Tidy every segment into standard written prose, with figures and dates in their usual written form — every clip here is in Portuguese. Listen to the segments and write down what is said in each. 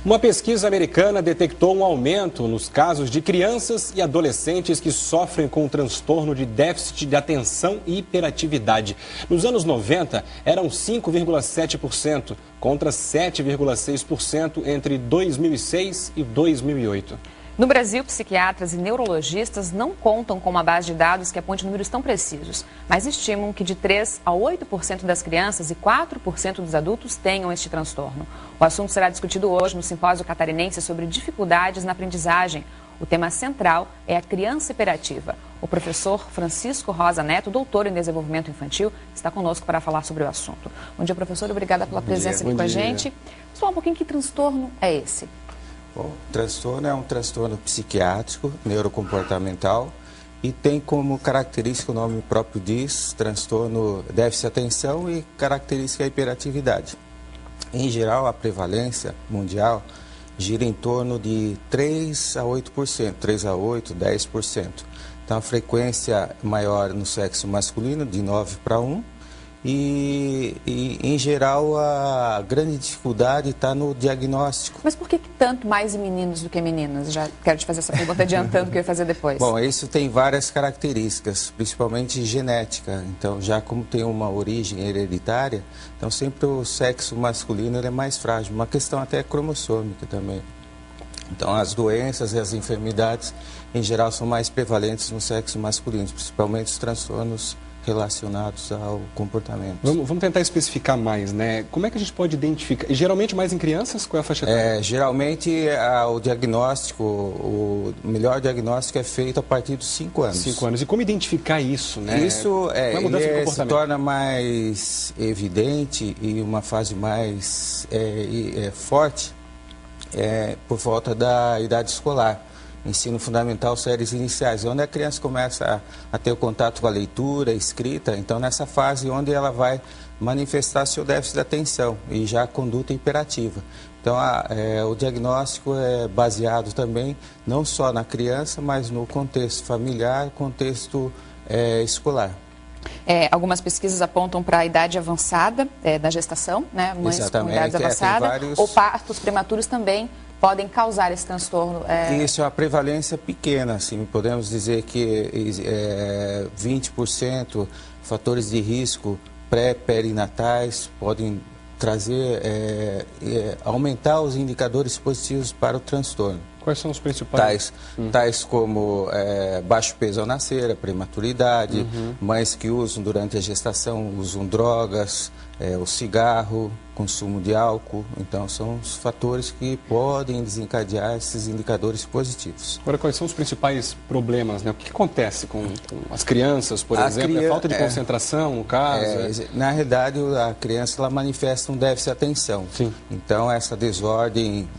Uma pesquisa americana detectou um aumento nos casos de crianças e adolescentes que sofrem com o transtorno de déficit de atenção e hiperatividade. Nos anos 90, eram 5,7%, contra 7,6% entre 2006 e 2008. No Brasil, psiquiatras e neurologistas não contam com uma base de dados que aponte números tão precisos, mas estimam que de 3% a 8% das crianças e 4% dos adultos tenham este transtorno. O assunto será discutido hoje no Simpósio Catarinense sobre dificuldades na aprendizagem. O tema central é a criança hiperativa. O professor Francisco Rosa Neto, doutor em desenvolvimento infantil, está conosco para falar sobre o assunto. Bom dia, professor. Obrigada pela presença aqui com a gente. Vamos falar um pouquinho que transtorno é esse. Bom, o transtorno é um transtorno psiquiátrico, neurocomportamental e tem como característica, o nome próprio diz, transtorno déficit de atenção e característica a hiperatividade. Em geral, a prevalência mundial gira em torno de 3 a 8%, 3 a 8, 10%. Então, a frequência maior no sexo masculino, de 9 para 1. E, em geral, a grande dificuldade está no diagnóstico. Mas por que tanto mais em meninos do que em meninas? Já quero te fazer essa pergunta adiantando o que eu ia fazer depois. Bom, isso tem várias características, principalmente genética. Então, já como tem uma origem hereditária, então sempre o sexo masculino ele é mais frágil. Uma questão até cromossômica também. Então, as doenças e as enfermidades, em geral, são mais prevalentes no sexo masculino, principalmente os transtornos relacionados ao comportamento. Vamos tentar especificar mais, né? Como é que a gente pode identificar? Geralmente mais em crianças? Qual é a faixa etária? Geralmente o diagnóstico, o melhor diagnóstico é feito a partir dos 5 anos. 5 anos. E como identificar isso, né? Isso se torna mais evidente e uma fase mais forte por volta da idade escolar. Ensino fundamental, séries iniciais, onde a criança começa a ter o contato com a leitura, a escrita. Então, nessa fase onde ela vai manifestar seu déficit de atenção e já a conduta hiperativa. Então, o diagnóstico é baseado também não só na criança, mas no contexto familiar, contexto escolar. Algumas pesquisas apontam para a idade avançada da gestação, né? Mães Exatamente, com idade avançada, vários... ou partos prematuros também podem causar esse transtorno. Isso é uma prevalência pequena, assim, podemos dizer que 20% fatores de risco pré-perinatais podem trazer, aumentar os indicadores positivos para o transtorno. Quais são os principais? Tais como baixo peso ao nascer, a prematuridade, mães que usam durante a gestação, usam drogas, o cigarro, consumo de álcool. Então, são os fatores que podem desencadear esses indicadores positivos. Agora, quais são os principais problemas, né? O que acontece com as crianças, por exemplo? É falta de concentração, no caso? Na realidade, a criança ela manifesta um déficit de atenção. Sim. Então, essa desordem,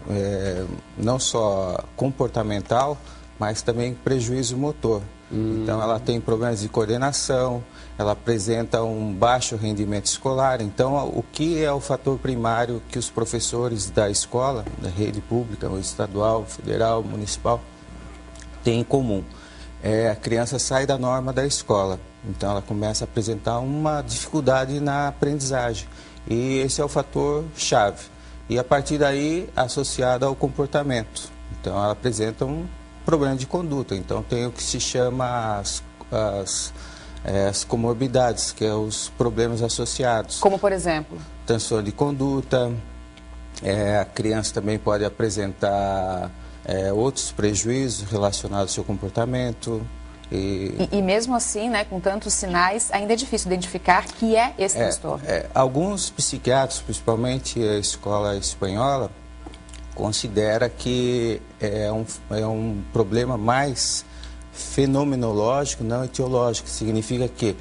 não só comportamental, mas também prejuízo motor. Então, ela tem problemas de coordenação, ela apresenta um baixo rendimento escolar. Então, o que é o fator primário que os professores da escola, da rede pública, ou estadual, federal, municipal, têm em comum? A criança sai da norma da escola, então ela começa a apresentar uma dificuldade na aprendizagem. E esse é o fator chave. E a partir daí, associado ao comportamento. Então, ela apresenta um problema de conduta. Então, tem o que se chama as comorbidades, que é os problemas associados. Como, por exemplo? Transtorno de conduta, a criança também pode apresentar outros prejuízos relacionados ao seu comportamento. E mesmo assim, né, com tantos sinais, ainda é difícil identificar que é esse transtorno. Alguns psiquiatras, principalmente a escola espanhola, considera que é um problema mais fenomenológico, não etiológico. Significa que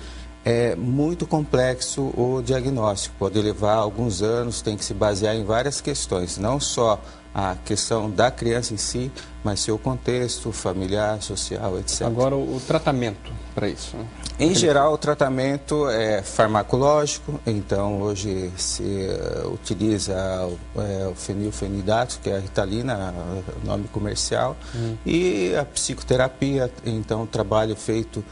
é muito complexo o diagnóstico, pode levar alguns anos, tem que se basear em várias questões, não só a questão da criança em si, mas seu contexto familiar, social, etc. Agora, o tratamento para isso, né? Em geral, o tratamento é farmacológico, então hoje se utiliza o fenilfenidato, que é a Ritalina, o nome comercial, e a psicoterapia, então o trabalho feito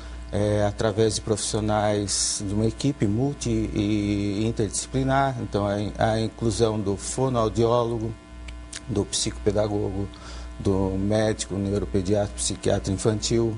através de profissionais de uma equipe multi e interdisciplinar, então a inclusão do fonoaudiólogo, do psicopedagogo, do médico, neuropediatra, psiquiatra infantil,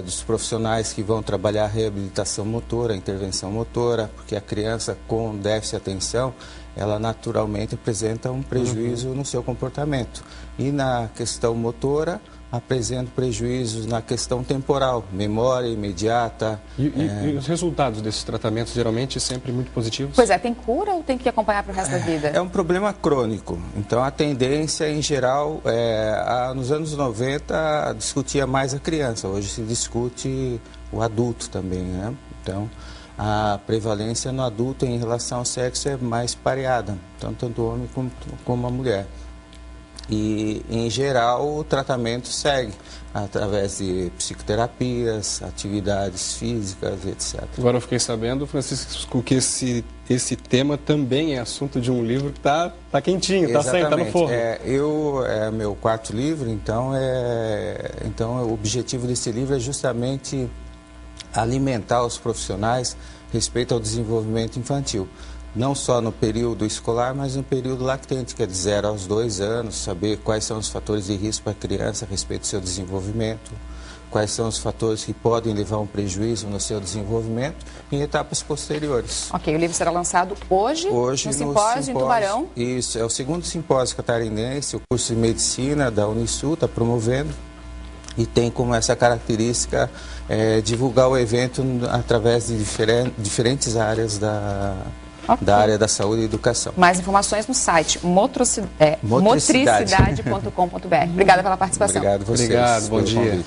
dos profissionais que vão trabalhar a reabilitação motora, a intervenção motora, porque a criança com déficit de atenção, ela naturalmente apresenta um prejuízo no seu comportamento. E na questão motora, apresenta prejuízos na questão temporal, memória imediata. E os resultados desses tratamentos geralmente sempre muito positivos? Pois é, tem cura ou tem que acompanhar para o resto da vida? É um problema crônico. Então a tendência em geral, nos anos 90 discutia mais a criança, hoje se discute o adulto também, né? Então a prevalência no adulto em relação ao sexo é mais pareada, tanto do homem como a mulher. E, em geral, o tratamento segue através de psicoterapias, atividades físicas, etc. Agora eu fiquei sabendo, Francisco, que esse tema também é assunto de um livro que está quentinho, está saindo, está no forno. É meu 4º livro, então o objetivo desse livro é justamente alimentar os profissionais respeito ao desenvolvimento infantil. Não só no período escolar, mas no período lactente, que é de 0 aos 2 anos, saber quais são os fatores de risco para a criança a respeito do seu desenvolvimento, quais são os fatores que podem levar a um prejuízo no seu desenvolvimento em etapas posteriores. Ok, o livro será lançado hoje no simpósio em Tubarão. Isso, é o 2º simpósio catarinense, o curso de medicina da Unisul está promovendo e tem como essa característica divulgar o evento através de diferentes áreas da área da saúde e educação. Mais informações no site motricidade.com.br. Obrigada pela participação. Obrigado a vocês. Obrigado, bom dia.